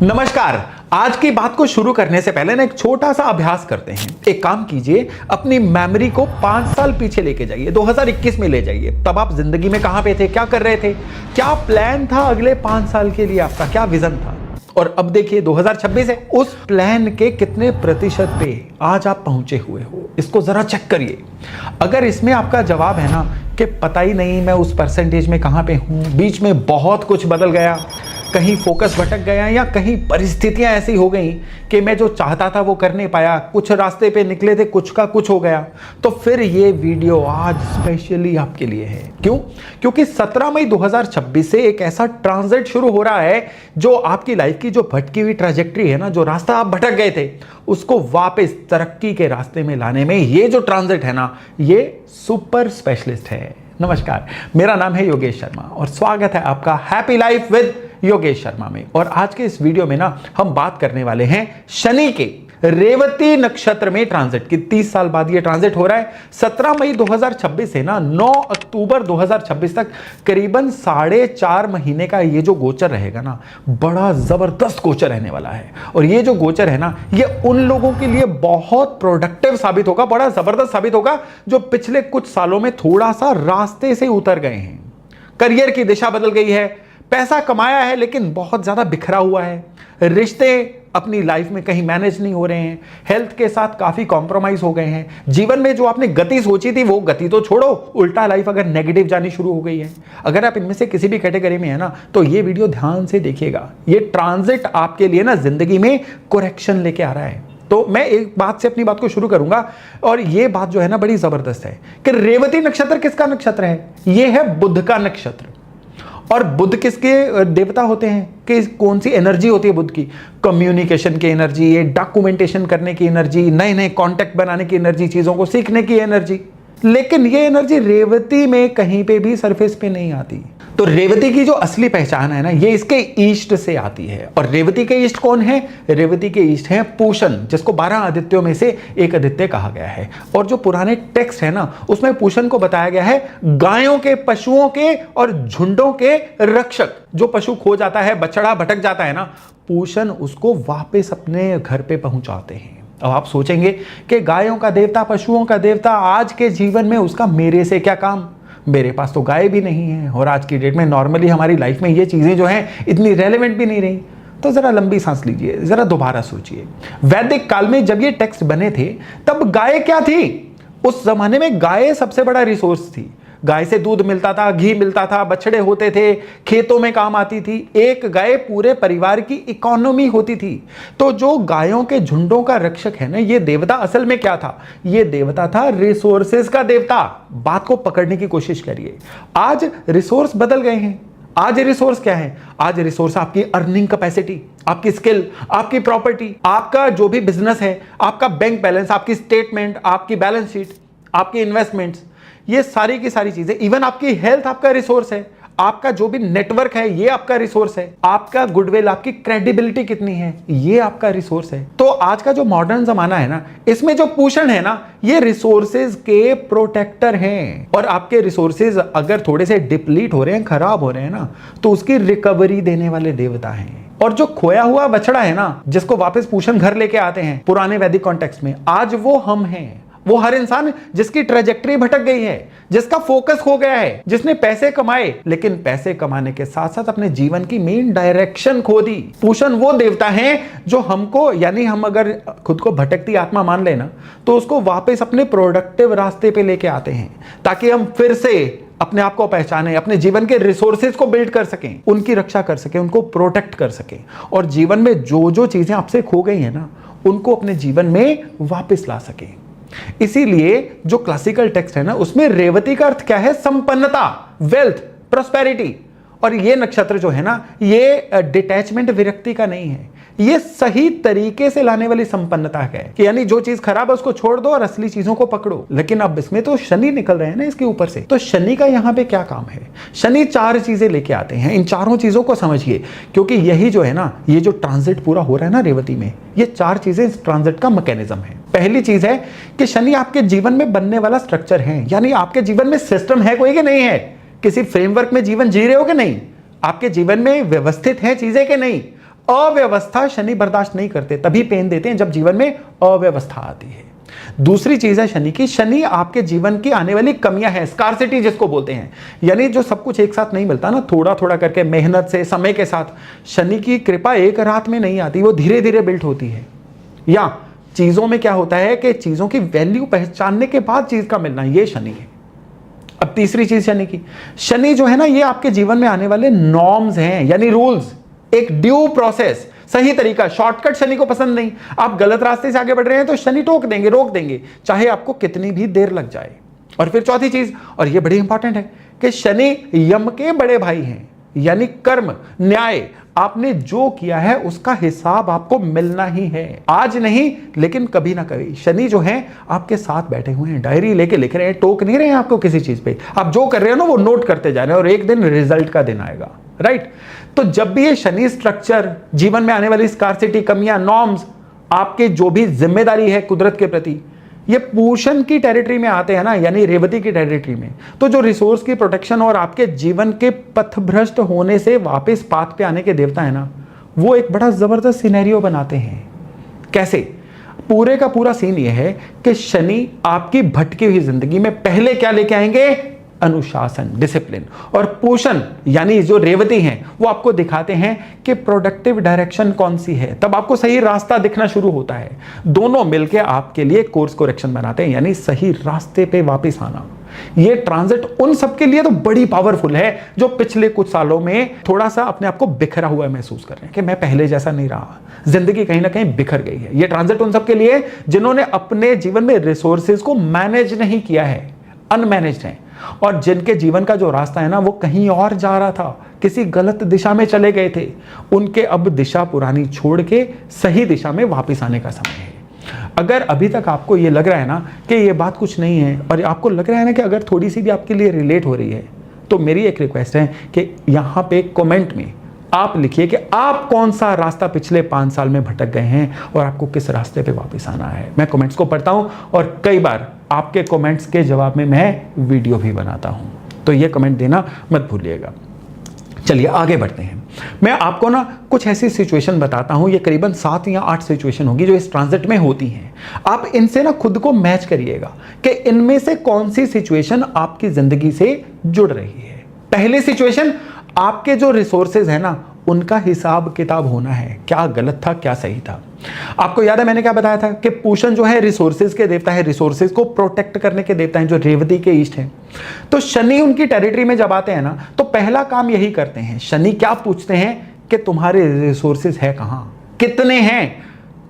नमस्कार। आज की बात को शुरू करने से पहले ना एक छोटा सा अभ्यास करते हैं। एक काम कीजिए, अपनी मेमोरी को 5 साल पीछे लेके जाइए, 2021 में ले जाइए। तब आप जिंदगी में कहां पे थे, क्या कर रहे थे, क्या प्लान था अगले 5 साल के लिए, आपका क्या विजन था। और अब देखिए 2026 है, उस प्लान के कितने प्रतिशत पे आज आप पहुंचे हुए हो, इसको जरा चेक करिए। अगर इसमें आपका जवाब है ना कि पता ही नहीं मैं उस परसेंटेज में कहां पे हूं, बीच में बहुत कुछ बदल गया, कहीं फोकस भटक गया या कहीं परिस्थितियां ऐसी हो गई कि मैं जो चाहता था वो कर नहीं पाया, कुछ रास्ते पे निकले थे, कुछ का कुछ हो गया, तो फिर ये वीडियो आज स्पेशली आपके लिए है। क्यों? क्योंकि 17 मई 2026 से एक ऐसा ट्रांजिट शुरू हो रहा है जो आपकी लाइफ की जो भटकी हुई ट्रैजेक्टरी है ना, जो रास्ता आप भटक गए थे, उसको वापस तरक्की के रास्ते में लाने में ये जो ट्रांजिट है ना, ये सुपर स्पेशलिस्ट है। नमस्कार, मेरा नाम है योगेश शर्मा और स्वागत है आपका happy life with Yogesh Sharma में। और आज के इस वीडियो में ना हम बात करने वाले हैं शनि के रेवती नक्षत्र में ट्रांजिट की। 30 साल बाद ये ट्रांजिट हो रहा है। 17 मई 2026 से ना 9 अक्टूबर 2026 तक करीबन 4.5 महीने का ये जो गोचर रहेगा ना, बड़ा जबरदस्त गोचर रहने वाला है। और ये जो गोचर है ना, ये उन लोगों के लिए बहुत प्रोडक्टिव साबित होगा, बड़ा जबरदस्त साबित होगा जो पिछले कुछ सालों में थोड़ा सा रास्ते से उतर गए हैं। करियर की दिशा बदल गई है, पैसा कमाया है लेकिन बहुत ज्यादा बिखरा हुआ है, रिश्ते अपनी लाइफ में कहीं मैनेज नहीं हो रहे हैं, हेल्थ के साथ काफी कॉम्प्रोमाइज हो गए हैं, जीवन में जो आपने गति सोची थी वो गति तो छोड़ो, उल्टा लाइफ अगर नेगेटिव जानी शुरू हो गई है। अगर आप इनमें से किसी भी कैटेगरी में है ना, तो ये वीडियो ध्यान से देखिएगा। ये ट्रांजिट आपके लिए ना जिंदगी में करेक्शन लेके आ रहा है। तो मैं एक बात से अपनी बात को शुरू करूंगा और ये बात जो है ना बड़ी जबरदस्त है कि रेवती नक्षत्र किसका नक्षत्र है? ये है बुध का नक्षत्र। और बुध किसके देवता होते हैं, कि कौन सी एनर्जी होती है बुध की? कम्युनिकेशन की एनर्जी, ये डॉक्यूमेंटेशन करने की एनर्जी, नए नए कॉन्टेक्ट बनाने की एनर्जी, चीजों को सीखने की एनर्जी। लेकिन ये एनर्जी रेवती में कहीं पे भी सरफेस पे नहीं आती। तो रेवती की जो असली पहचान है ना, ये इसके ईष्ट से आती है। और रेवती के ईष्ट कौन है? रेवती के ईष्ट हैं पूषण, जिसको 12 आदित्यों में से एक आदित्य कहा गया है। और जो पुराने टेक्स्ट है ना, उसमें पूषण को बताया गया है गायों के, पशुओं के और झुंडों के रक्षक। जो पशु खो जाता है, बछड़ा भटक जाता है ना, पूषण उसको वापस अपने घर पे पहुंचाते हैं। अब आप सोचेंगे कि गायों का देवता, पशुओं का देवता, आज के जीवन में उसका मेरे से क्या काम? मेरे पास तो गाय भी नहीं है और आज की डेट में नॉर्मली हमारी लाइफ में ये चीजें जो हैं इतनी रेलेवेंट भी नहीं रही। तो जरा लंबी सांस लीजिए, जरा दोबारा सोचिए। वैदिक काल में जब ये टेक्स्ट बने थे तब गाय क्या थी? उस जमाने में गाय सबसे बड़ा रिसोर्स थी। गाय से दूध मिलता था, घी मिलता था, बछड़े होते थे, खेतों में काम आती थी। एक गाय पूरे परिवार की इकोनॉमी होती थी। तो जो गायों के झुंडों का रक्षक है ना, ये देवता असल में क्या था? ये देवता था रिसोर्सेज का देवता। बात को पकड़ने की कोशिश करिए। आज रिसोर्स बदल गए हैं। आज रिसोर्स क्या है? आज रिसोर्स आपकी अर्निंग कैपेसिटी, आपकी स्किल, आपकी प्रॉपर्टी, आपका जो भी बिजनेस है, आपका बैंक बैलेंस, आपकी स्टेटमेंट, आपकी बैलेंस शीट, आपकी इन्वेस्टमेंट्स, ये सारी की सारी चीजें, इवन आपकी हेल्थ आपका रिसोर्स है, आपका जो भी नेटवर्क है ये आपका रिसोर्स है, आपका गुडविल, आपकी क्रेडिबिलिटी कितनी है, ये आपका रिसोर्स है। तो आज का जो मॉडर्न जमाना है ना, इसमें जो पूषण है ना, ये रिसोर्सेज के प्रोटेक्टर हैं। और आपके रिसोर्सेज अगर थोड़े से डिप्लीट हो रहे हैं, खराब हो रहे हैं ना, तो उसकी रिकवरी देने वाले देवता हैं। और जो खोया हुआ बछड़ा है ना, जिसको वापस पूषण घर लेके आते हैं पुराने वैदिक कॉन्टेक्स्ट में, आज वो हम हैं। वो हर इंसान जिसकी ट्रेजेक्टरी भटक गई है, जिसका फोकस खो गया है, जिसने पैसे कमाए लेकिन पैसे कमाने के साथ साथ अपने जीवन की मेन डायरेक्शन खो दी। पूषण वो देवता हैं जो हमको, यानी हम अगर खुद को भटकती आत्मा मान लेना, तो उसको वापस अपने प्रोडक्टिव रास्ते पे लेके आते हैं, ताकि हम फिर से अपने आप को पहचाने, अपने जीवन के रिसोर्सेज को बिल्ड कर सकें, उनकी रक्षा कर सकें, उनको प्रोटेक्ट कर सकें, और जीवन में जो जो चीजें आपसे खो गई हैं ना, उनको अपने जीवन में वापस ला सकें। इसीलिए जो क्लासिकल टेक्स्ट है ना, उसमें रेवती का अर्थ क्या है? संपन्नता, वेल्थ, प्रॉस्पेरिटी। और ये नक्षत्र जो है ना, ये डिटैचमेंट, विरक्ति का नहीं है, ये सही तरीके से लाने वाली संपन्नता है कि यानी जो चीज खराब है उसको छोड़ दो और असली चीजों को पकड़ो। लेकिन अब इसमें तो शनि निकल रहे हैं ना इसके ऊपर से, तो शनि का यहां पे क्या काम है? शनि 4 चीजें लेके आते हैं। इन चारों चीजों को समझिए, क्योंकि यही जो है ना, ये जो ट्रांजिट पूरा हो रहा है ना रेवती में, ये 4 चीजें इस ट्रांजिट का मैकेनिज्म है। पहली चीज है कि शनि आपके जीवन में बनने वाला स्ट्रक्चर है, यानी आपके जीवन में सिस्टम है कोई कि नहीं है, किसी फ्रेमवर्क में जीवन जी रहे हो कि नहीं, आपके जीवन में व्यवस्थित है चीजें कि नहीं, अव्यवस्था शनि बर्दाश्त नहीं करते, तभी पेन देते हैं जब जीवन में अव्यवस्था आती है। दूसरी चीज है शनि की, शनि आपके जीवन की आने वाली कमियां हैं, स्कार्सिटी जिसको बोलते हैं, यानी जो सब कुछ एक साथ नहीं मिलता ना, थोड़ा थोड़ा करके मेहनत से समय के साथ। शनि की कृपा एक रात में नहीं आती, वो धीरे धीरे बिल्ट होती है। या चीजों में क्या होता है कि चीजों की वैल्यू पहचानने के बाद चीज का मिलना, ये शनि है। अब तीसरी चीज शनि की, शनि जो है ना, ये आपके जीवन में आने वाले नॉर्म्स हैं, यानी रूल्स, एक ड्यू प्रोसेस, सही तरीका। शॉर्टकट शनि को पसंद नहीं। आप गलत रास्ते से आगे बढ़ रहे हैं तो शनि टोक देंगे, रोक देंगे, चाहे आपको कितनी भी देर लग जाए। और फिर चौथी चीज, और ये बड़ी इंपॉर्टेंट है, कि शनि यम के बड़े भाई हैं, यानी कर्म, न्याय। आपने जो किया है उसका हिसाब आपको मिलना ही है, आज नहीं लेकिन कभी ना कभी। शनि जो है आपके साथ बैठे हुए हैं, डायरी लेके लिख रहे हैं, टोक नहीं रहे हैं आपको किसी चीज पे। आप जो कर रहे हो ना वो नोट करते जा रहे हैं, और एक दिन रिजल्ट का दिन आएगा, राइट। तो जब भी ये शनि स्ट्रक्चर, जीवन में आने वाली स्कार्सिटी, कमियां, नॉर्म्स, आपके जो भी जिम्मेदारी है कुदरत के प्रति, ये पूषण की टेरिटरी में आते हैं ना, यानी रेवती की टेरिटरी में, तो जो रिसोर्स की प्रोटेक्शन और आपके जीवन के पथभ्रष्ट होने से वापस पाथ पे आने के देवता है ना, वो एक बड़ा जबरदस्त सिनेरियो बनाते हैं। कैसे? पूरे का पूरा सीन ये है कि शनि आपकी भटकी हुई जिंदगी में पहले क्या लेके आएंगे? अनुशासन, डिसिप्लिन। और पोषण यानी जो रेवती हैं वो आपको दिखाते हैं कि प्रोडक्टिव डायरेक्शन कौन सी है, तब आपको सही रास्ता दिखना शुरू होता है। दोनों मिलके आपके लिए कोर्स करेक्शन बनाते हैं, यानी सही रास्ते पे वापस आना। ये ट्रांजिट उन सबके लिए तो बड़ी पावरफुल है जो पिछले कुछ सालों में थोड़ा सा अपने आप को बिखरा हुआ महसूस कर रहे हैं कि मैं पहले जैसा नहीं रहा, जिंदगी कहीं ना कहीं बिखर गई है। ये ट्रांजिट उन सबके लिए जिन्होंने अपने जीवन में रिसोर्सेज को मैनेज नहीं किया है, अनमैनेज्ड है, और जिनके जीवन का जो रास्ता है ना वो कहीं और जा रहा था, किसी गलत दिशा में चले गए थे। उनके अब दिशा पुरानी छोड़ के सही दिशा में वापस आने का समय है। अगर अभी तक आपको ये लग रहा है ना कि ये बात कुछ नहीं है, और आपको लग रहा है ना कि अगर थोड़ी सी भी आपके लिए रिलेट हो रही है, तो मेरी एक रिक्वेस्ट है कि यहाँ पे कमेंट में आप लिखिए कि आप कौन सा रास्ता पिछले 5 साल में भटक गए हैं और आपको किस रास्ते पे वापस आना है। मैं कमेंट्स को पढ़ता हूं और कई बार आपके कमेंट्स के जवाब में मैं वीडियो भी बनाता हूं, तो ये कमेंट देना मत भूलिएगा। चलिए आगे बढ़ते हैं। मैं आपको ना कुछ ऐसी सिचुएशन बताता हूं, ये करीबन 7 या 8 सिचुएशन होगी जो इस ट्रांजिट में होती हैं। आप इनसे ना खुद को मैच करिएगा कि इनमें से कौन सी सिचुएशन आपकी जिंदगी से जुड़ रही है। पहली सिचुएशन, आपके जो रिसोर्सेज है ना उनका हिसाब किताब होना है, क्या गलत था क्या सही था। आपको याद है मैंने क्या बताया था कि पूषण जो है रिसोर्सेज के देवता है, रिसोर्सेज को प्रोटेक्ट करने के देवता हैं, जो रेवती के ईस्ट हैं। तो शनि उनकी टेरिटरी में जब आते हैं ना तो पहला काम यही करते हैं। शनि क्या पूछते हैं कि तुम्हारे रिसोर्सेज है कहां, कितने हैं,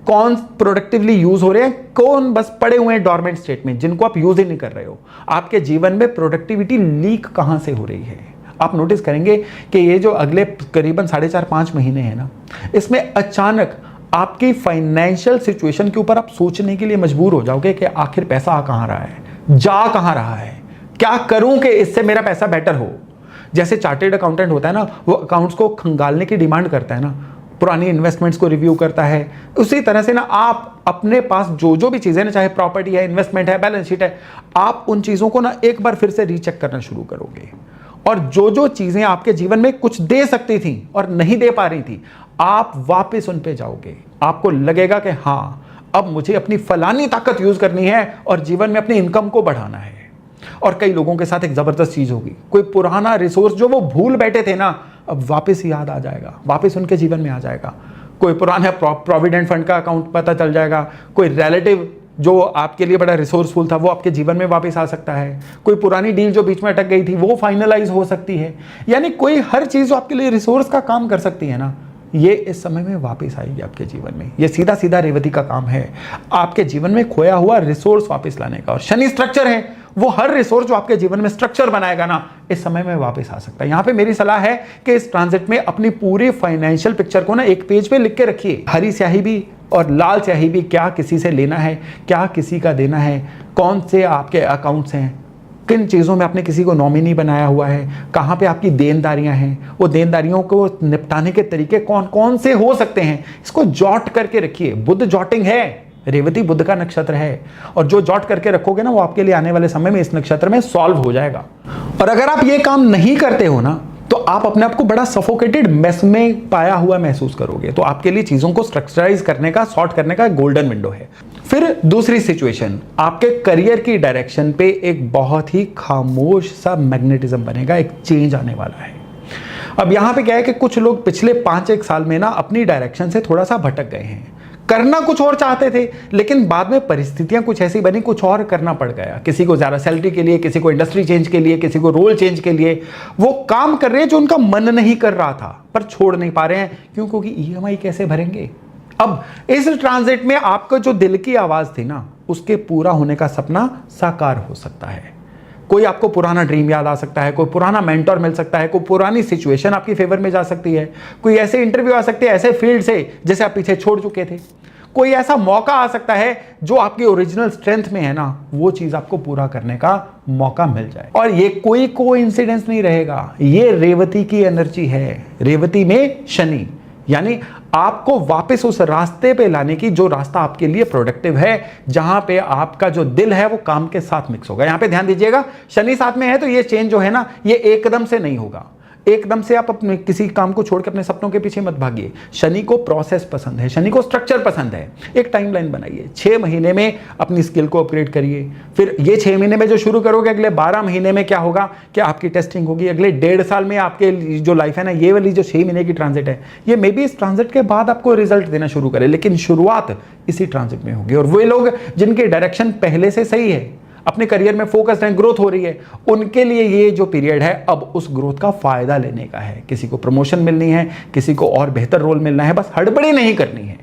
कौन प्रोडक्टिवली यूज हो रहे हैं, कौन बस पड़े हुए हैं डॉर्मेंट स्टेट में जिनको आप यूज ही नहीं कर रहे हो। आपके जीवन में प्रोडक्टिविटी लीक कहां से हो रही है। आप नोटिस करेंगे कि ये जो अगले करीबन 4.5-5 महीने हैं ना, इसमें अचानक आपकी फाइनेंशियल सिचुएशन के ऊपर आप सोचने के लिए मजबूर हो जाओगे कि आखिर पैसा आ कहां रहा है, जा कहां रहा है, क्या करूं कि इससे मेरा पैसा बेटर हो। जैसे चार्टेड अकाउंटेंट होता है ना, वो अकाउंट्स को खंगालने की डिमांड करता है ना, पुरानी इन्वेस्टमेंट्स को रिव्यू करता है, उसी तरह से ना आप अपने पास जो भी चीजें ना, चाहे प्रॉपर्टी है, इन्वेस्टमेंट है, बैलेंस शीट है, आप उन चीजों को ना एक बार फिर से रीचेक करना शुरू करोगे। और जो चीजें आपके जीवन में कुछ दे सकती थी और नहीं दे पा रही थी, आप वापस उन पे जाओगे। आपको लगेगा कि हाँ अब मुझे अपनी फलानी ताकत यूज करनी है और जीवन में अपनी इनकम को बढ़ाना है। और कई लोगों के साथ एक जबरदस्त चीज होगी, कोई पुराना रिसोर्स जो वो भूल बैठे थे ना, अब वापस याद आ जाएगा, वापस उनके जीवन में आ जाएगा। कोई पुराना प्रोविडेंट फंड का अकाउंट पता चल जाएगा, कोई रिलेटिव जो आपके लिए बड़ा रिसोर्सफुल था वो आपके जीवन में वापस आ सकता है, कोई पुरानी डील जो बीच में अटक गई थी वो फाइनलाइज हो सकती है। यानी कोई हर चीज जो आपके लिए रिसोर्स का काम कर सकती है ना, ये इस समय में वापस आएगी आपके जीवन में। ये सीधा सीधा रेवती का काम है, आपके जीवन में खोया हुआ रिसोर्स वापस लाने का। और शनि स्ट्रक्चर है, वो हर रिसोर्स जो आपके जीवन में स्ट्रक्चर बनाएगा ना, इस समय में वापस आ सकता है। यहां पे मेरी सलाह है कि इस ट्रांजिट में अपनी पूरी फाइनेंशियल पिक्चर को ना एक पेज पे लिख के रखिए, हरी स्याही भी और लाल स्याही भी। क्या किसी से लेना है, क्या किसी का देना है, कौन से आपके अकाउंट्स हैं, किन चीज़ों में आपने किसी को नॉमिनी बनाया हुआ है, कहाँ पे आपकी देनदारियां हैं, वो देनदारियों को निपटाने के तरीके कौन कौन से हो सकते हैं, इसको जॉट करके रखिए। बुध जॉटिंग है, रेवती बुध का नक्षत्र है, और जो जॉट करके रखोगे ना वो आपके लिए आने वाले समय में इस नक्षत्र में सॉल्व हो जाएगा। और अगर आप ये काम नहीं करते हो ना, तो आप अपने आप को बड़ा सफोकेटेड मेस में पाया हुआ महसूस करोगे। तो आपके लिए चीजों को स्ट्रक्चराइज करने का, सॉर्ट करने का गोल्डन विंडो है। फिर दूसरी सिचुएशन, आपके करियर की डायरेक्शन पे एक बहुत ही खामोश सा मैग्नेटिज्म बनेगा, एक चेंज आने वाला है। अब यहां पे क्या है कि कुछ लोग पिछले 5-1 साल में ना अपनी डायरेक्शन से थोड़ा सा भटक गए हैं, करना कुछ और चाहते थे, लेकिन बाद में परिस्थितियां कुछ ऐसी बनी, कुछ और करना पड़ गया। किसी को ज्यादा सैलरी के लिए, किसी को इंडस्ट्री चेंज के लिए, किसी को रोल चेंज के लिए वो काम कर रहे हैं जो उनका मन नहीं कर रहा था, पर छोड़ नहीं पा रहे हैं। क्यों? क्योंकि ईएमआई कैसे भरेंगे। अब इस ट्रांजिट में आपका जो दिल की आवाज थी ना, उसके पूरा होने का सपना साकार हो सकता है। कोई आपको पुराना ड्रीम याद आ सकता है, कोई पुराना मेंटोर मिल सकता है, कोई पुरानी सिचुएशन आपकी फेवर में जा सकती है, कोई ऐसे इंटरव्यू आ सकते हैं ऐसे फील्ड से जिसे आप पीछे छोड़ चुके थे, कोई ऐसा मौका आ सकता है जो आपकी ओरिजिनल स्ट्रेंथ में है ना, वो चीज आपको पूरा करने का मौका मिल जाए। और ये कोई कोइंसिडेंस नहीं रहेगा, ये रेवती की एनर्जी है। रेवती में शनि, यानी आपको वापस उस रास्ते पे लाने की, जो रास्ता आपके लिए प्रोडक्टिव है, जहां पे आपका जो दिल है वो काम के साथ मिक्स होगा। यहां पे ध्यान दीजिएगा, शनि साथ में है तो ये चेंज जो है ना, ये एकदम से नहीं होगा। एकदम से आप अपने किसी काम को छोड़ के अपने सपनों के पीछे मत भागिए। शनि को प्रोसेस पसंद है, शनि को स्ट्रक्चर पसंद है। एक टाइमलाइन बनाइए, 6 महीने में अपनी स्किल को अपग्रेड करिए। फिर ये 6 महीने में जो शुरू करोगे, अगले 12 महीने में क्या होगा कि आपकी टेस्टिंग होगी। अगले 1.5 साल में आपके जो लाइफ है ना, ये वाली जो 6 महीने की ट्रांजिट है, ये मे बी इस ट्रांजिट के बाद आपको रिजल्ट देना शुरू करे, लेकिन शुरुआत इसी ट्रांजिट में होगी। और वे लोग जिनके डायरेक्शन पहले से सही है, अपने करियर में फोकस्ड है, ग्रोथ हो रही है, उनके लिए ये जो पीरियड है अब उस ग्रोथ का फायदा लेने का है। किसी को प्रमोशन मिलनी है, किसी को और बेहतर रोल मिलना है, बस हड़बड़ी नहीं करनी है।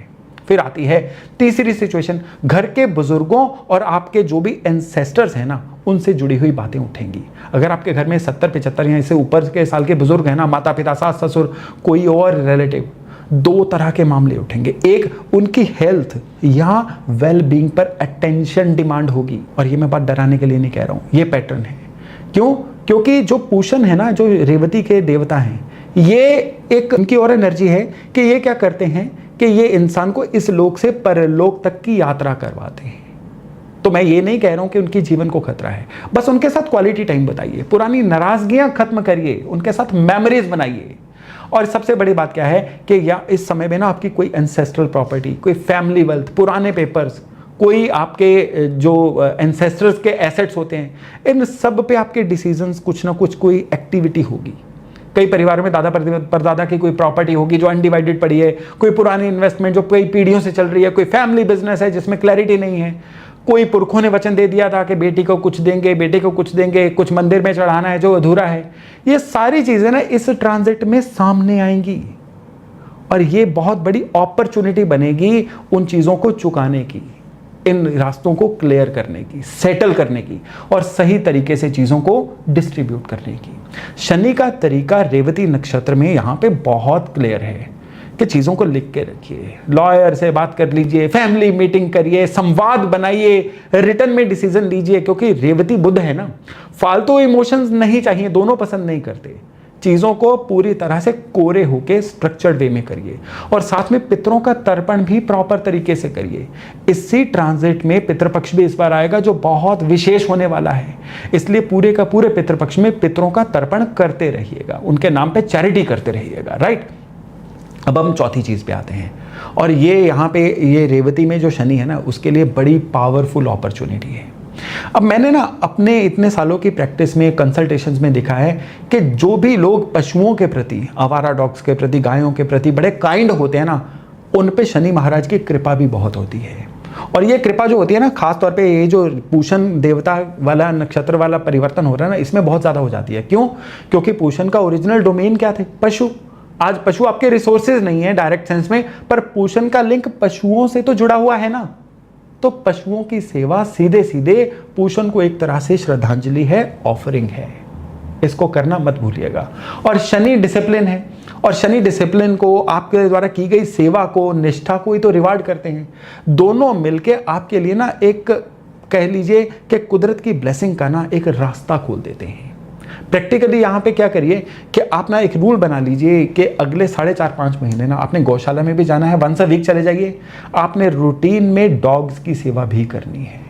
फिर आती है तीसरी सिचुएशन, घर के बुजुर्गों और आपके जो भी एंसेस्टर्स हैं ना, उनसे जुड़ी हुई बातें उठेंगी। अगर आपके घर में 70-75 या इससे ऊपर के साल के बुजुर्ग हैं ना, माता पिता, सास ससुर, कोई और रिलेटिव, 2 तरह के मामले उठेंगे। एक, उनकी हेल्थ या वेल बीइंग पर अटेंशन डिमांड होगी। और ये मैं बात डराने के लिए नहीं कह रहा हूं, ये पैटर्न है। क्यों? क्योंकि जो पूषण है ना, जो रेवती के देवता हैं, ये एक उनकी और एनर्जी है कि ये क्या करते हैं कि ये इंसान को इस लोक से परलोक तक की यात्रा करवाते हैं। तो मैं ये नहीं कह रहा हूं कि उनके जीवन को खतरा है, बस उनके साथ क्वालिटी टाइम बताइए, पुरानी नाराजगियां खत्म करिए, उनके साथ मेमोरीज बनाइए। और सबसे बड़ी बात क्या है कि या इस समय में ना आपकी कोई एंसेस्ट्रल प्रॉपर्टी, कोई फैमिली वेल्थ, पुराने पेपर्स, कोई आपके जो एंसेस्टर्स के एसेट्स होते हैं, इन सब पे आपके डिसीजंस, कुछ ना कुछ कोई एक्टिविटी होगी। कई परिवारों में दादा परदादा की कोई प्रॉपर्टी होगी जो अनडिवाइडेड पड़ी है, कोई पुरानी इन्वेस्टमेंट जो कई पीढ़ियों से चल रही है, कोई फैमिली बिजनेस है जिसमें क्लैरिटी नहीं है, कोई पुरखों ने वचन दे दिया था कि बेटी को कुछ देंगे, बेटे को कुछ देंगे, कुछ मंदिर में चढ़ाना है जो अधूरा है। ये सारी चीजें ना इस ट्रांजिट में सामने आएंगी और ये बहुत बड़ी अपॉर्चुनिटी बनेगी उन चीजों को चुकाने की, इन रास्तों को क्लियर करने की, सेटल करने की और सही तरीके से चीजों को डिस्ट्रीब्यूट करने की। शनि का तरीका रेवती नक्षत्र में यहां पे बहुत क्लियर है कि चीजों को लिख के रखिए, लॉयर से बात कर लीजिए, फैमिली मीटिंग करिए, संवाद बनाइए, रिटर्न में डिसीजन लीजिए। क्योंकि रेवती बुध है ना, फालतू इमोशंस नहीं चाहिए, दोनों पसंद नहीं करते। चीजों को पूरी तरह से कोरे होके स्ट्रक्चर्ड वे में करिए और साथ में पितरों का तर्पण भी प्रॉपर तरीके से करिए। इसी ट्रांजिट में पितृपक्ष भी इस बार आएगा जो बहुत विशेष होने वाला है, इसलिए पूरे का पूरे पितृपक्ष में पितरों का तर्पण करते रहिएगा, उनके नाम पे चैरिटी करते रहिएगा। राइट, अब हम चौथी चीज पे आते हैं और ये यहाँ पे ये रेवती में जो शनि है ना, उसके लिए बड़ी पावरफुल अपॉर्चुनिटी है। अब मैंने ना अपने इतने सालों की प्रैक्टिस में, कंसल्टेशंस में देखा है कि जो भी लोग पशुओं के प्रति, आवारा डॉग्स के प्रति, गायों के प्रति बड़े काइंड होते हैं ना, उन पे शनि महाराज की कृपा भी बहुत होती है। और ये कृपा जो होती है ना, खास तौर पे ये जो पूषण देवता वाला नक्षत्र वाला परिवर्तन हो रहा है ना, इसमें बहुत ज्यादा हो जाती है। क्यों? क्योंकि पूषण का ओरिजिनल डोमेन क्या थे? पशु। आज पशु आपके रिसोर्सेज नहीं है डायरेक्ट सेंस में, पर पूषण का लिंक पशुओं से तो जुड़ा हुआ है ना, तो पशुओं की सेवा सीधे सीधे पूषण को एक तरह से श्रद्धांजलि है, ऑफरिंग है। इसको करना मत भूलिएगा। और शनि डिसिप्लिन है और शनि डिसिप्लिन को, आपके द्वारा की गई सेवा को, निष्ठा को ही तो रिवार्ड करते हैं। दोनों मिलके आपके लिए ना एक, कह लीजिए कि कुदरत की ब्लेसिंग का ना एक रास्ता खोल देते हैं। प्रैक्टिकली यहाँ पे क्या करिए कि आप ना एक रूल बना लीजिए कि अगले 4.5 महीने ना आपने गौशाला में भी जाना है, वंस अ वीक चले जाइए, आपने रूटीन में डॉग्स की सेवा भी करनी है।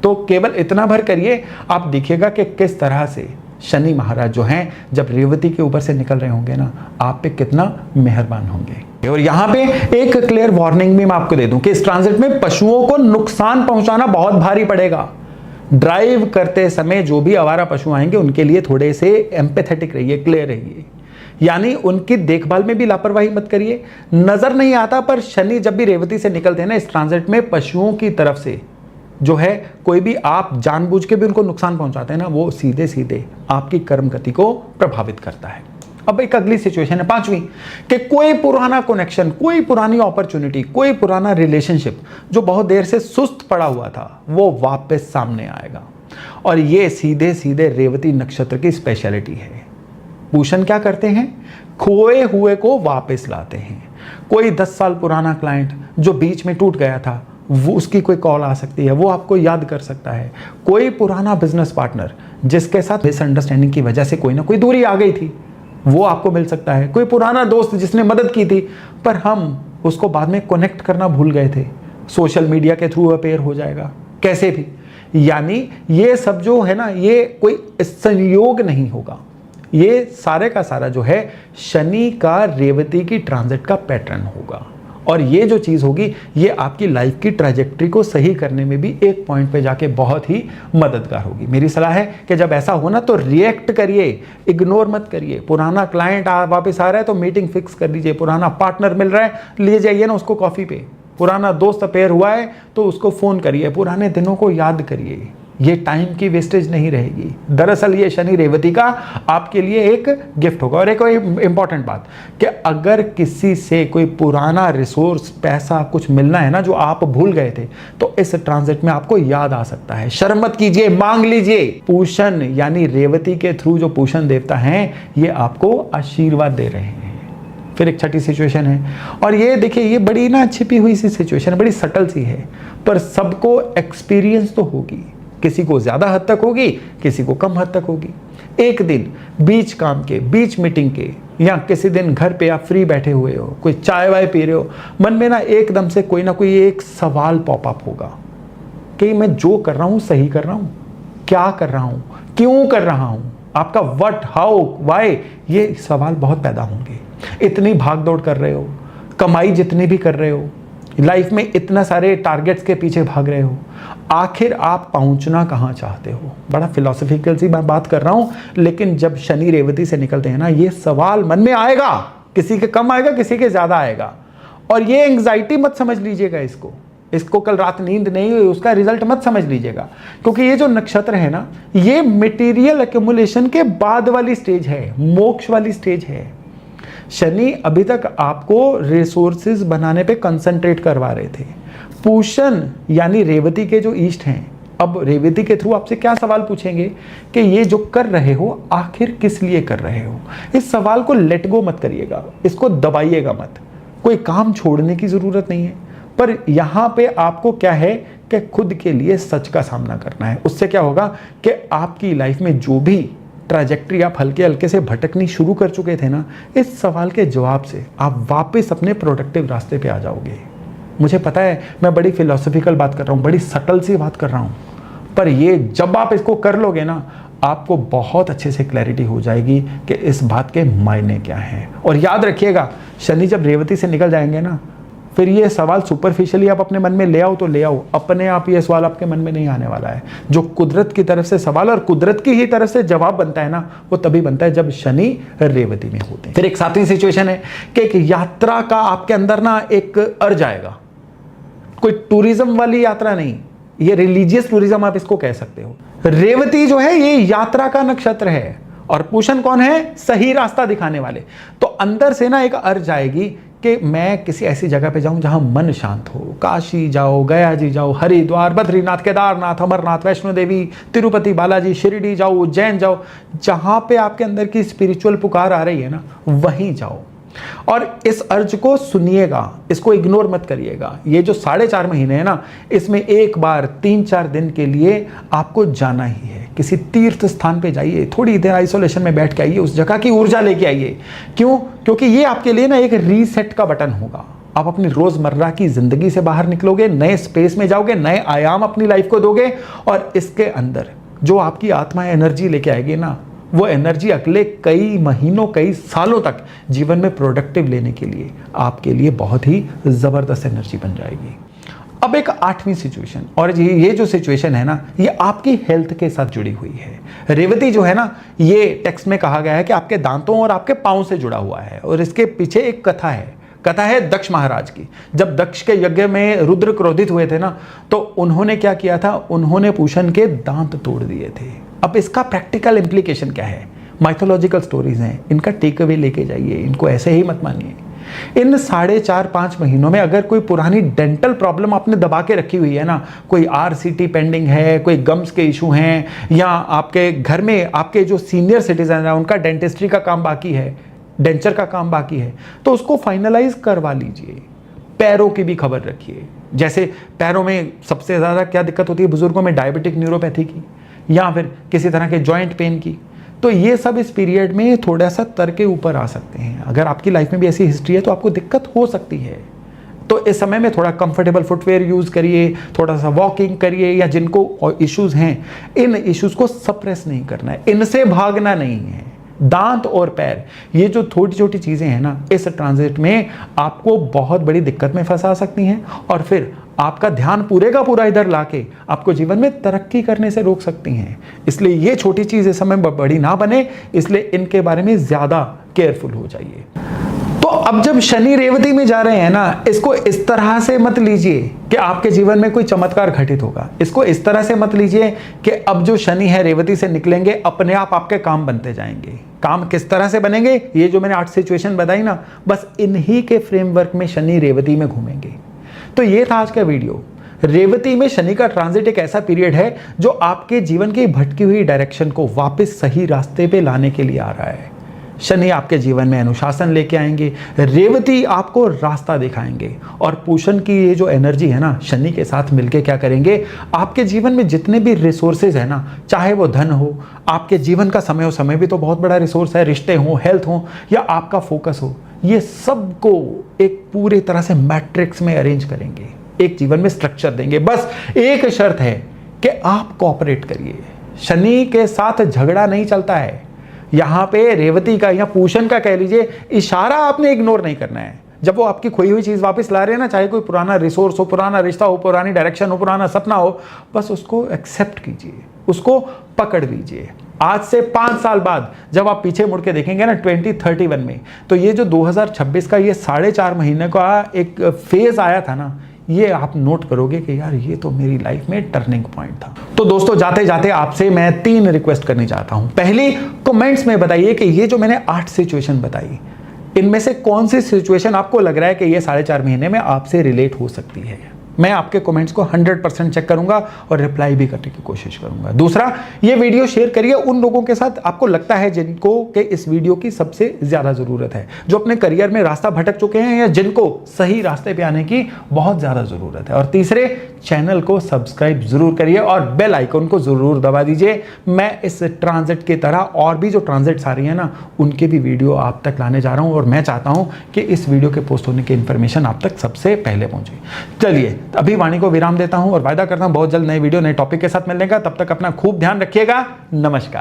तो केवल इतना भर करिए, आप देखिएगा कि किस तरह से शनि महाराज जो हैं जब रेवती के ऊपर से निकल रहे होंगे ना, आप पे कितना मेहरबान होंगे। और यहाँ पे एक क्लियर वार्निंग भी मैं आपको दे दूं कि इस ट्रांजिट में पशुओं को नुकसान पहुंचाना बहुत भारी पड़ेगा। ड्राइव करते समय जो भी आवारा पशु आएंगे उनके लिए थोड़े से एम्पैथेटिक रहिए, क्लियर रहिए, यानी उनकी देखभाल में भी लापरवाही मत करिए। नजर नहीं आता पर शनि जब भी रेवती से निकलते हैं ना इस ट्रांजिट में, पशुओं की तरफ से जो है कोई भी आप जानबूझ के भी उनको नुकसान पहुंचाते हैं ना, वो सीधे सीधे आपकी कर्म गति को प्रभावित करता है। अब एक अगली सिचुएशन है 5वीं, कि कोई पुराना कनेक्शन, कोई पुरानी अपॉर्चुनिटी, कोई पुराना रिलेशनशिप जो बहुत देर से सुस्त पड़ा हुआ था वो वापस सामने आएगा। और ये सीधे सीधे रेवती नक्षत्र की स्पेशलिटी है। पूषण क्या करते हैं, खोए हुए को वापस लाते हैं। कोई 10 साल पुराना क्लाइंट जो बीच में टूट गया था, वो उसकी कोई कॉल आ सकती है, वो आपको याद कर सकता है। कोई पुराना बिजनेस पार्टनर जिसके साथ मिसअंडरस्टैंडिंग की वजह से कोई ना कोई दूरी आ गई थी, वो आपको मिल सकता है। कोई पुराना दोस्त जिसने मदद की थी पर हम उसको बाद में कनेक्ट करना भूल गए थे, सोशल मीडिया के थ्रू अपेयर हो जाएगा कैसे भी। यानी ये सब जो है ना, ये कोई संयोग नहीं होगा, ये सारे का सारा जो है शनि का रेवती की ट्रांजिट का पैटर्न होगा। और ये जो चीज़ होगी ये आपकी लाइफ की ट्रैजेक्टरी को सही करने में भी एक पॉइंट पे जाके बहुत ही मददगार होगी। मेरी सलाह है कि जब ऐसा हो ना तो रिएक्ट करिए, इग्नोर मत करिए। पुराना क्लाइंट वापस आ रहा है तो मीटिंग फिक्स कर लीजिए, पुराना पार्टनर मिल रहा है ले जाइए ना उसको कॉफ़ी पे, पुराना दोस्त अपेयर हुआ है तो उसको फ़ोन करिए, पुराने दिनों को याद करिए। ये टाइम की वेस्टेज नहीं रहेगी। दरअसल ये शनि रेवती का आपके लिए एक गिफ्ट होगा। और एक इंपॉर्टेंट बात कि अगर किसी से कोई पुराना रिसोर्स, पैसा कुछ मिलना है ना जो आप भूल गए थे, तो इस ट्रांजिट में आपको याद आ सकता है। शर्म मत कीजिए, मांग लीजिए। पूषण यानी रेवती के थ्रू जो पूषण देवता हैं ये आपको आशीर्वाद दे रहे हैं। फिर एक छठी सिचुएशन है, और ये देखिए ये बड़ी ना छिपी हुई सी सिचुएशन है, बड़ी सटल सी है, पर सबको एक्सपीरियंस तो होगी। किसी को ज्यादा हद तक होगी, किसी को कम हद तक होगी। एक दिन बीच काम के, बीच मीटिंग के, या किसी दिन घर पे आप फ्री बैठे हुए हो, कोई चाय वाय पी रहे हो, मन में ना एकदम से कोई ना कोई एक सवाल पॉपअप होगा कि मैं जो कर रहा हूं सही कर रहा हूं, क्या कर रहा हूं, क्यों कर रहा हूं। आपका व्हाट, हाउ, व्हाई, ये सवाल बहुत पैदा होंगे। इतनी भाग दौड़ कर रहे हो, कमाई जितनी भी कर रहे हो, लाइफ में इतना सारे टारगेट्स के पीछे भाग रहे हो, आखिर आप पहुंचना कहां चाहते हो। बड़ा फिलोसॉफिकल सी मैं बात कर रहा हूं, लेकिन जब शनि रेवती से निकलते हैं ना ये सवाल मन में आएगा। किसी के कम आएगा, किसी के ज्यादा आएगा। और ये एंग्जाइटी मत समझ लीजिएगा, इसको कल रात नींद नहीं हुई उसका रिजल्ट मत समझ लीजिएगा, क्योंकि ये जो नक्षत्र है ना ये मटेरियल एक्यूमुलेशन के बाद वाली स्टेज है, मोक्ष वाली स्टेज है। शनि अभी तक आपको रिसोर्सेज बनाने पे कंसंट्रेट करवा रहे थे। पूषण यानी रेवती के जो ईष्ट हैं, अब रेवती के थ्रू आपसे क्या सवाल पूछेंगे कि ये जो कर रहे हो आखिर किस लिए कर रहे हो। इस सवाल को लेट गो मत करिएगा, इसको दबाइएगा मत। कोई काम छोड़ने की जरूरत नहीं है, पर यहां पे आपको क्या है कि खुद के लिए सच का सामना करना है। उससे क्या होगा कि आपकी लाइफ में जो भी ट्रैजेक्टरी आप हल्के हल्के से भटकनी शुरू कर चुके थे ना, इस सवाल के जवाब से आप वापस अपने प्रोडक्टिव रास्ते पे आ जाओगे। मुझे पता है मैं बड़ी फिलोसॉफिकल बात कर रहा हूँ, बड़ी सटल सी बात कर रहा हूँ, पर ये जब आप इसको कर लोगे ना आपको बहुत अच्छे से क्लैरिटी हो जाएगी कि इस बात के मायने क्या हैं। और याद रखिएगा शनि जब रेवती से निकल जाएंगे ना, फिर ये सवाल सुपरफिशियली आप अपने मन में ले आओ तो ले आओ, अपने आप ये सवाल आपके मन में नहीं आने वाला है। जो कुदरत की तरफ से सवाल और कुदरत की ही तरफ से जवाब बनता है ना, वो तभी बनता है जब शनि रेवती में होते हैं। फिर एक 7वीं सिचुएशन है कि एक यात्रा का आपके अंदर ना एक अर्ज आएगा। कोई टूरिज्म वाली यात्रा नहीं, ये रिलीजियस टूरिज्म आप इसको कह सकते हो। रेवती जो है ये यात्रा का नक्षत्र है और पूषण कौन है, सही रास्ता दिखाने वाले। तो अंदर से ना एक अर्ज आएगी कि मैं किसी ऐसी जगह पे जाऊं जहां मन शांत हो। काशी जाओ, गया जी जाओ, हरिद्वार, बद्रीनाथ, केदारनाथ, अमरनाथ, वैष्णो देवी, तिरुपति बालाजी, शिरडी जाओ, उज्जैन जाओ, जहां पे आपके अंदर की स्पिरिचुअल पुकार आ रही है ना वहीं जाओ। और इस अर्ज को सुनिएगा, इसको इग्नोर मत करिएगा। ये जो 4.5 महीने है ना, इसमें एक बार 3-4 दिन के लिए आपको जाना ही है। किसी तीर्थ स्थान पे जाइए, थोड़ी देर आइसोलेशन में बैठ के आइए, उस जगह की ऊर्जा लेके आइए। क्यों? क्योंकि ये आपके लिए ना एक रीसेट का बटन होगा। आप अपनी रोजमर्रा की जिंदगी से बाहर निकलोगे, नए स्पेस में जाओगे, नए आयाम अपनी लाइफ को दोगे, और इसके अंदर जो आपकी आत्मा एनर्जी लेके आएगी ना, वो एनर्जी अगले कई महीनों कई सालों तक जीवन में प्रोडक्टिव लेने के लिए आपके लिए बहुत ही ज़बरदस्त एनर्जी बन जाएगी। अब एक 8वीं सिचुएशन, और ये जो सिचुएशन है ना, ये आपकी हेल्थ के साथ जुड़ी हुई है। रेवती जो है ना, ये टेक्स्ट में कहा गया है कि आपके दांतों और आपके पाँव से जुड़ा हुआ है, और इसके पीछे एक कथा है। कथा है दक्ष महाराज की। जब दक्ष के यज्ञ में रुद्र क्रोधित हुए थे ना, तो उन्होंने क्या किया था, उन्होंने पूषण के दांत तोड़ दिए थे। अब इसका प्रैक्टिकल इंप्लीकेशन क्या है? माइथोलॉजिकल स्टोरीज हैं, इनका टेक अवे लेके जाइए, इनको ऐसे ही मत मानिए। इन 4.5-5 महीनों में अगर कोई पुरानी डेंटल प्रॉब्लम आपने दबा के रखी हुई है ना, कोई RCT पेंडिंग है, कोई गम्स के इशू हैं, या आपके घर में आपके जो सीनियर सिटीजन हैं उनका डेंटिस्ट्री का काम बाकी है, डेंचर का काम बाकी है, तो उसको फाइनलाइज करवा लीजिए। पैरों की भी खबर रखिए। जैसे पैरों में सबसे ज़्यादा क्या दिक्कत होती है बुजुर्गों में? डायबिटिक न्यूरोपैथी की, या फिर किसी तरह के जॉइंट पेन की। तो ये सब इस पीरियड में थोड़ा सा तर के ऊपर आ सकते हैं। अगर आपकी लाइफ में भी ऐसी हिस्ट्री है तो आपको दिक्कत हो सकती है। तो इस समय में थोड़ा कंफर्टेबल फुटवेयर यूज़ करिए, थोड़ा सा वॉकिंग करिए, या जिनको इश्यूज हैं इन इश्यूज को सप्रेस नहीं करना है, इनसे भागना नहीं है। दांत और पैर, ये जो छोटी छोटी चीज़ें हैं ना, इस ट्रांजिट में आपको बहुत बड़ी दिक्कत में फंसा सकती हैं, और फिर आपका ध्यान पूरे का पूरा इधर लाके आपको जीवन में तरक्की करने से रोक सकती हैं। इसलिए ये छोटी चीज़ इस समय बड़ी ना बने, इसलिए इनके बारे में ज़्यादा केयरफुल हो जाइए। तो अब जब शनि रेवती में जा रहे हैं ना, इसको इस तरह से मत लीजिए कि आपके जीवन में कोई चमत्कार घटित होगा। इसको इस तरह से मत लीजिए कि अब जो शनि है रेवती से निकलेंगे, अपने आप आपके काम बनते जाएंगे। काम किस तरह से बनेंगे? ये जो मैंने 8 सिचुएशन बताई ना, बस इन्हीं के फ्रेमवर्क में शनि रेवती में घूमेंगे। तो ये था आज का वीडियो। रेवती में शनि का ट्रांजिट एक ऐसा पीरियड है जो आपके जीवन की भटकी हुई डायरेक्शन को वापस सही रास्ते पे लाने के लिए आ रहा है। शनि आपके जीवन में अनुशासन लेके आएंगे, रेवती आपको रास्ता दिखाएंगे, और पूषण की ये जो एनर्जी है ना, शनि के साथ मिलके क्या करेंगे, आपके जीवन में जितने भी रिसोर्सेज है ना, चाहे वो धन हो, आपके जीवन का समय हो, समय भी तो बहुत बड़ा रिसोर्स है, रिश्ते हो, हेल्थ हो, या आपका फोकस हो, ये सबको एक पूरी तरह से मैट्रिक्स में अरेंज करेंगे, एक जीवन में स्ट्रक्चर देंगे। बस एक शर्त है कि आप कोऑपरेट करिए। शनि के साथ झगड़ा नहीं चलता है। यहाँ पे रेवती का या पूषण का कह लीजिए इशारा आपने इग्नोर नहीं करना है। जब वो आपकी खोई हुई चीज़ वापस ला रहे हैं ना, चाहे कोई पुराना रिसोर्स हो, पुराना रिश्ता हो, पुरानी डायरेक्शन हो, पुराना सपना हो, बस उसको एक्सेप्ट कीजिए, उसको पकड़ लीजिए। आज से 5 साल बाद जब आप पीछे मुड़ के देखेंगे ना 2031 में, तो ये जो 2026 का ये 4.5 महीने का एक फेज आया था ना, ये आप नोट करोगे कि यार ये तो मेरी लाइफ में टर्निंग पॉइंट था। तो दोस्तों, जाते जाते आपसे मैं 3 रिक्वेस्ट करनी चाहता हूं। पहली, कमेंट्स में बताइए कि ये जो मैंने 8 सिचुएशन बताई, इनमें से कौन सी सिचुएशन आपको लग रहा है कि ये 4.5 महीने में आपसे रिलेट हो सकती है। मैं आपके कमेंट्स को 100% चेक करूंगा और रिप्लाई भी करने की कोशिश करूंगा। दूसरा, ये वीडियो शेयर करिए उन लोगों के साथ आपको लगता है जिनको कि इस वीडियो की सबसे ज्यादा जरूरत है, जो अपने करियर में रास्ता भटक चुके हैं या जिनको सही रास्ते पे आने की बहुत ज्यादा जरूरत है। और तीसरे, चैनल को सब्सक्राइब जरूर करिए और बेल आइकन को जरूर दबा दीजिए। मैं इस ट्रांजिट की तरह और भी जो ट्रांजिट्स आ रही है ना, उनके भी वीडियो आप तक लाने जा रहा हूं, और मैं चाहता हूं कि इस वीडियो के पोस्ट होने की इंफॉर्मेशन आप तक सबसे पहले पहुंचे। चलिए, अभी वाणी को विराम देता हूं और वायदा करता हूं बहुत जल्द नए वीडियो नए टॉपिक के साथ मिलने का। तब तक अपना खूब ध्यान रखिएगा। नमस्कार।